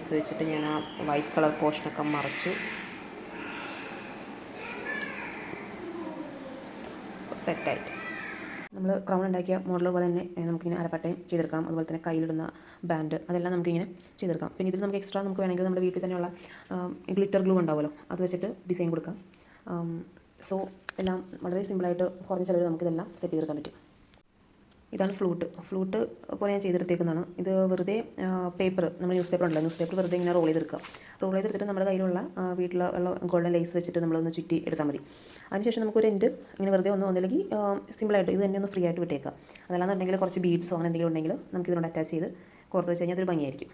Lace വെച്ചിട്ട് ഞാൻ ആ വൈറ്റ് കളർ പോർഷനൊക്കെ മറച്ചു. സെറ്റായിട്ട് നമ്മൾ ക്രൗൺ ഉണ്ടാക്കിയ മോഡൽ പോലെ തന്നെ നമുക്കിങ്ങനെ അരപ്പട്ടയും ചെയ്തെടുക്കാം. അതുപോലെ തന്നെ കയ്യിലിടുന്ന ബാൻഡ് അതെല്ലാം നമുക്കിങ്ങനെ ചെയ്തെടുക്കാം. പിന്നെ ഇതിൽ നമുക്ക് എക്സ്ട്രാ നമുക്ക് വേണമെങ്കിൽ നമ്മുടെ വീട്ടിൽ തന്നെയുള്ള ഗ്ലിറ്റർ ഗ്ലൂ ഉണ്ടാവുമല്ലോ, അത് വെച്ചിട്ട് ഡിസൈൻ കൊടുക്കാം. സോ എല്ലാം വളരെ സിമ്പിളായിട്ട് കുറഞ്ഞ ചിലവിൽ നമുക്കിതെല്ലാം സെറ്റ് ചെയ്തെടുക്കാൻ പറ്റും. ഇതാണ് ഫ്ലൂട്ട് പോലെ ഞാൻ ചെയ്തെടുത്തേക്കുന്നതാണ്. ഇത് വെറുതെ പേപ്പർ, നമ്മൾ ന്യൂസ് പേപ്പർ ഉണ്ടല്ലോ, ന്യൂസ് പേപ്പർ വെറുതെ ഇങ്ങനെ റോൾ ചെയ്തെടുത്തിട്ട് നമ്മുടെ കയ്യിലുള്ള വീട്ടിലുള്ള ഗോൾഡൻ ലേസ് വെച്ചിട്ട് നമ്മളൊന്ന് ചുറ്റി എടുത്താൽ മതി. അതിനുശേഷം നമുക്കൊരു എൻഡ് ഇങ്ങനെ വെറുതെ ഒന്നില്ലെങ്കിൽ സിമ്പിളായിട്ട് ഇത് തന്നെ ഒന്ന് ഫ്രീ ആയിട്ട് വിട്ടേക്കാം. അതല്ലാന്നുണ്ടെങ്കിൽ കുറച്ച് ബീഡ്സോ അങ്ങനെ എന്തെങ്കിലും ഉണ്ടെങ്കിൽ നമുക്ക് ഇതിനോട് അറ്റാച്ച് ചെയ്ത് കോർത്ത് വെച്ച് കഴിഞ്ഞാൽ അതൊരു ഭംഗിയായിരിക്കും.